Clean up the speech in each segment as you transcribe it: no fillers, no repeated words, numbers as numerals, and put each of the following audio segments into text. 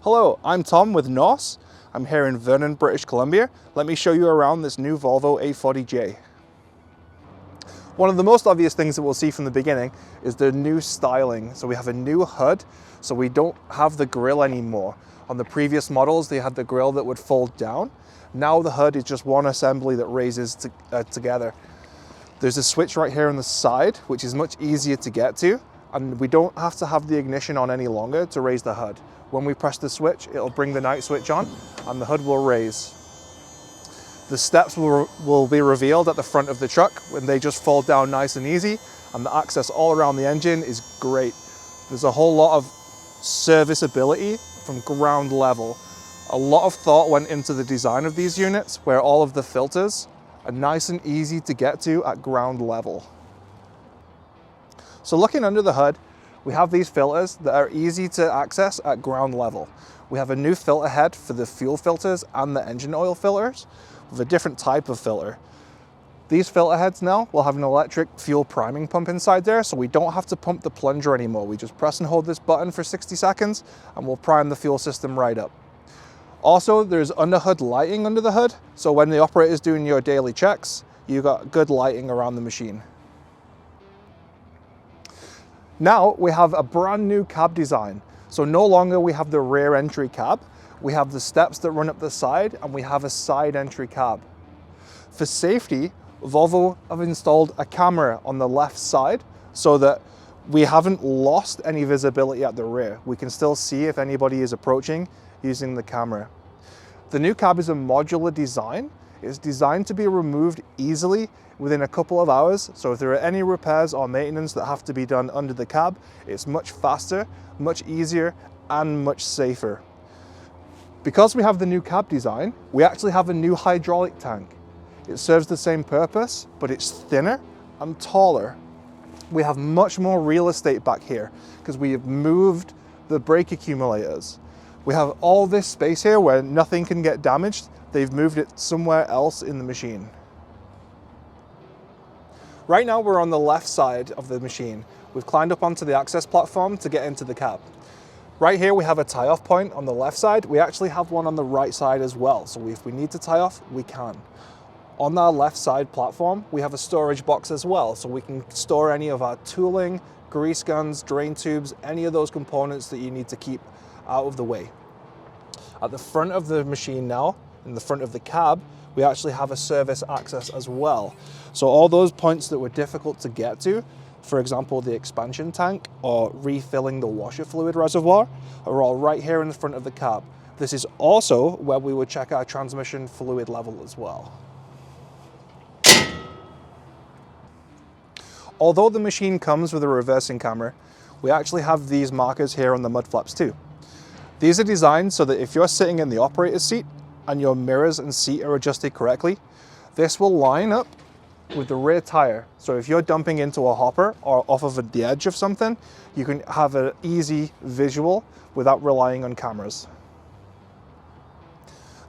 Hello, I'm Tom with Norse. I'm here in Vernon, British Columbia. Let me show you around this new Volvo A40J. One of the most obvious things that we'll see from the beginning is the new styling. So we have a new hood, so we don't have the grille anymore. On the previous models, they had the grille that would fold down. Now the hood is just one assembly that raises together. There's a switch right here on the side, which is much easier to get to, and we don't have to have the ignition on any longer to raise the hood. When we press the switch, it'll bring the night switch on and the hood will raise. The steps will be revealed at the front of the truck when they just fold down nice and easy, and the access all around the engine is great. There's a whole lot of serviceability from ground level. A lot of thought went into the design of these units where all of the filters are nice and easy to get to at ground level. So looking under the hood, we have these filters that are easy to access at ground level. We have a new filter head for the fuel filters and the engine oil filters with a different type of filter. These filter heads now will have an electric fuel priming pump inside there, so we don't have to pump the plunger anymore. We just press and hold this button for 60 seconds and we'll prime the fuel system right up. Also, there's under-hood lighting under the hood, so when the operator is doing your daily checks, you've got good lighting around the machine. Now we have a brand new cab design. So no longer we have the rear entry cab, we have the steps that run up the side, and we have a side entry cab. For safety, Volvo have installed a camera on the left side so that we haven't lost any visibility at the rear. We can still see if anybody is approaching using the camera. The new cab is a modular design. It's designed to be removed easily within a couple of hours, so if there are any repairs or maintenance that have to be done under the cab, it's much faster, much easier, and much safer. Because we have the new cab design, we actually have a new hydraulic tank. It serves the same purpose, but it's thinner and taller. We have much more real estate back here because we have moved the brake accumulators. We have all this space here where nothing can get damaged. They've moved it somewhere else in the machine. Right now we're on the left side of the machine. We've climbed up onto the access platform to get into the cab. Right here we have a tie-off point on the left side. We actually have one on the right side as well, so if we need to tie off, we can. On our left side platform, we have a storage box as well, so we can store any of our tooling, grease guns, drain tubes, any of those components that you need to keep out of the way. At the front of the machine now, in the front of the cab, we actually have a service access as well. So all those points that were difficult to get to, for example, the expansion tank or refilling the washer fluid reservoir, are all right here in the front of the cab. This is also where we would check our transmission fluid level as well. Although the machine comes with a reversing camera, we actually have these markers here on the mud flaps too. These are designed so that if you're sitting in the operator's seat and your mirrors and seat are adjusted correctly, this will line up with the rear tire. So if you're dumping into a hopper or off of the edge of something, you can have an easy visual without relying on cameras.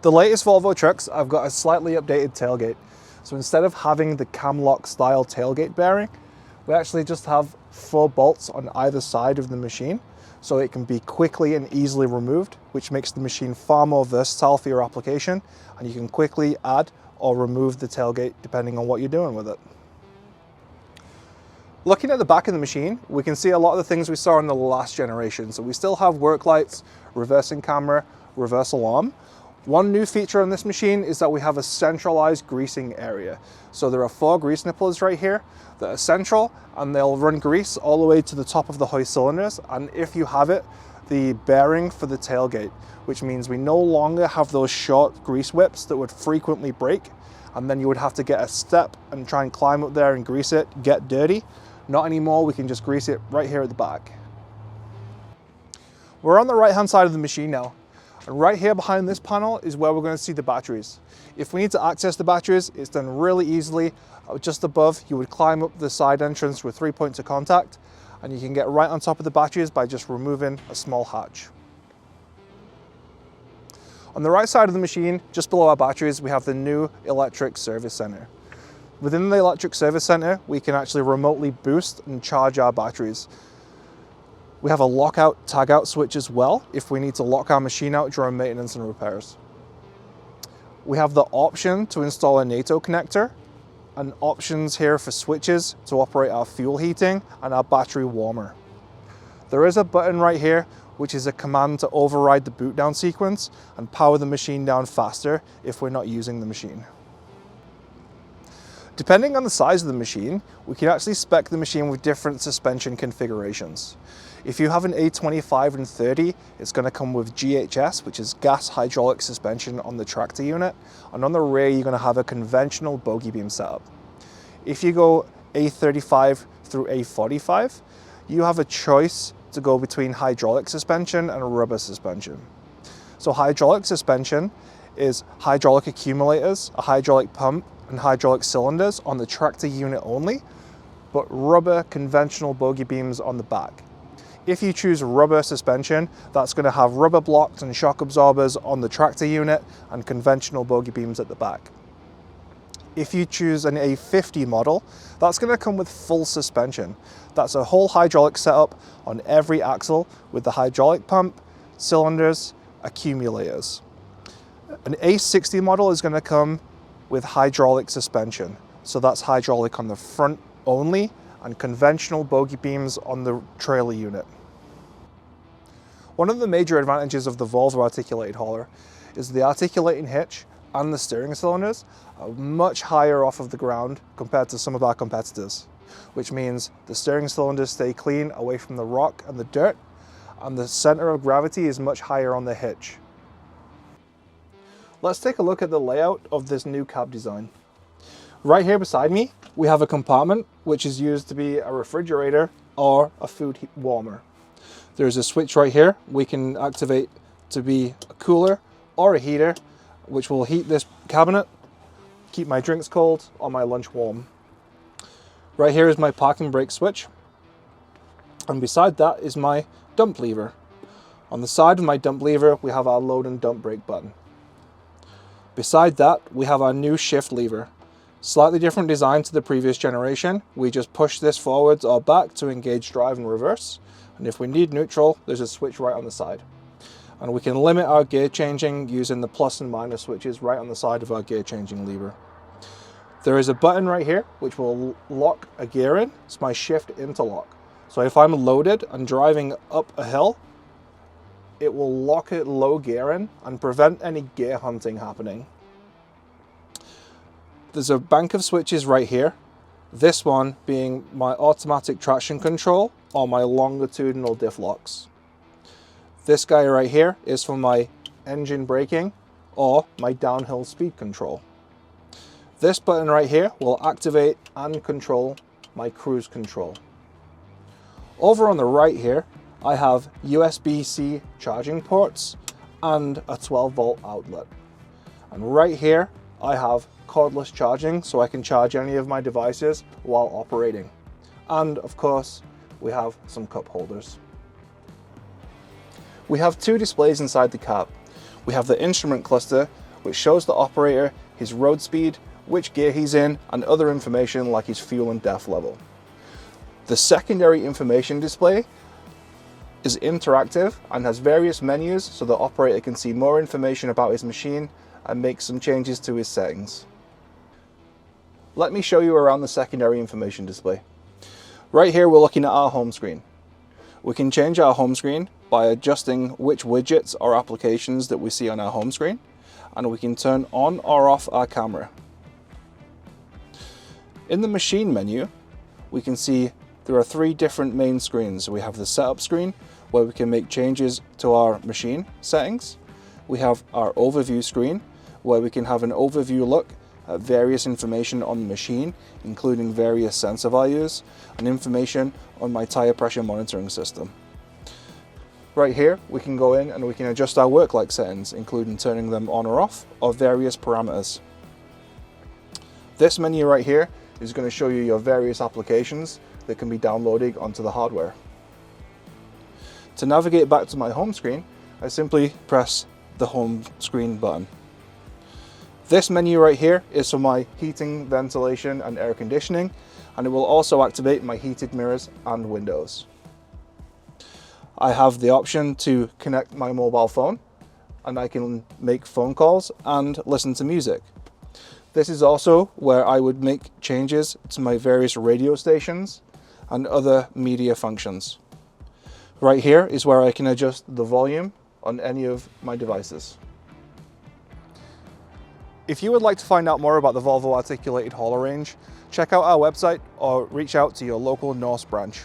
The latest Volvo trucks have got a slightly updated tailgate. So instead of having the camlock style tailgate bearing, we actually just have 4 bolts on either side of the machine, so it can be quickly and easily removed, which makes the machine far more versatile for your application, and you can quickly add or remove the tailgate depending on what you're doing with it. Looking at the back of the machine, we can see a lot of the things we saw in the last generation. So we still have work lights, reversing camera, reverse alarm. One new feature on this machine is that we have a centralized greasing area. So there are 4 grease nipplers right here that are central, and they'll run grease all the way to the top of the hoist cylinders, and if you have it, the bearing for the tailgate, which means we no longer have those short grease whips that would frequently break, and then you would have to get a step and try and climb up there and grease it, get dirty. Not anymore, we can just grease it right here at the back. We're on the right hand side of the machine now. And right here behind this panel is where we're going to see the batteries. If we need to access the batteries, it's done really easily. Just above, you would climb up the side entrance with 3 points of contact, and you can get right on top of the batteries by just removing a small hatch. On the right side of the machine, just below our batteries, we have the new electric service center. Within the electric service center, we can actually remotely boost and charge our batteries. We have a lockout, tag out switch as well if we need to lock our machine out during maintenance and repairs. We have the option to install a NATO connector and options here for switches to operate our fuel heating and our battery warmer. There is a button right here which is a command to override the boot down sequence and power the machine down faster if we're not using the machine. Depending on the size of the machine, we can actually spec the machine with different suspension configurations. If you have an A25 and 30, it's going to come with GHS, which is gas hydraulic suspension on the tractor unit, and on the rear you're going to have a conventional bogie beam setup. If you go A35 through A45, you have a choice to go between hydraulic suspension and rubber suspension. So hydraulic suspension is hydraulic accumulators, a hydraulic pump, and hydraulic cylinders on the tractor unit only, but rubber conventional bogie beams on the back. If you choose rubber suspension, that's going to have rubber blocks and shock absorbers on the tractor unit and conventional bogie beams at the back. If you choose an A50 model, that's going to come with full suspension. That's a whole hydraulic setup on every axle with the hydraulic pump, cylinders, accumulators. An A60 model is going to come with hydraulic suspension. So that's hydraulic on the front only and conventional bogie beams on the trailer unit. One of the major advantages of the Volvo Articulated Hauler is the articulating hitch and the steering cylinders are much higher off of the ground compared to some of our competitors, which means the steering cylinders stay clean away from the rock and the dirt, and the center of gravity is much higher on the hitch. Let's take a look at the layout of this new cab design. Right here beside me, we have a compartment which is used to be a refrigerator or a food warmer. There's a switch right here we can activate to be a cooler or a heater, which will heat this cabinet, keep my drinks cold or my lunch warm. Right here is my parking brake switch, and beside that is my dump lever. On the side of my dump lever, we have our load and dump brake button. Beside that, we have our new shift lever. Slightly different design to the previous generation. We just push this forwards or back to engage drive and reverse. And if we need neutral, there's a switch right on the side. And we can limit our gear changing using the plus and minus switches right on the side of our gear changing lever. There is a button right here which will lock a gear in. It's my shift interlock. So if I'm loaded and driving up a hill, it will lock it low gear in and prevent any gear hunting happening. There's a bank of switches right here. This one being my automatic traction control or my longitudinal diff locks. This guy right here is for my engine braking or my downhill speed control. This button right here will activate and control my cruise control. Over on the right here, I have USB-C charging ports and a 12-volt outlet. And right here, I have cordless charging so I can charge any of my devices while operating. And of course, we have some cup holders. We have two displays inside the cab. We have the instrument cluster, which shows the operator his road speed, which gear he's in, and other information like his fuel and depth level. The secondary information display is interactive and has various menus so the operator can see more information about his machine and make some changes to his settings. Let me show you around the secondary information display. Right here we're looking at our home screen. We can change our home screen by adjusting which widgets or applications that we see on our home screen, and we can turn on or off our camera. In the machine menu, we can see there are three different main screens. We have the setup screen where we can make changes to our machine settings. We have our overview screen where we can have an overview look at various information on the machine, including various sensor values and information on my tire pressure monitoring system. Right here, we can go in and we can adjust our work light settings, including turning them on or off, or various parameters. This menu right here is going to show you your various applications that can be downloaded onto the hardware. To navigate back to my home screen, I simply press the home screen button. This menu right here is for my heating, ventilation and air conditioning, and it will also activate my heated mirrors and windows. I have the option to connect my mobile phone, and I can make phone calls and listen to music. This is also where I would make changes to my various radio stations and other media functions. Right here is where I can adjust the volume on any of my devices. If you would like to find out more about the Volvo Articulated Hauler range, check out our website or reach out to your local Norse branch.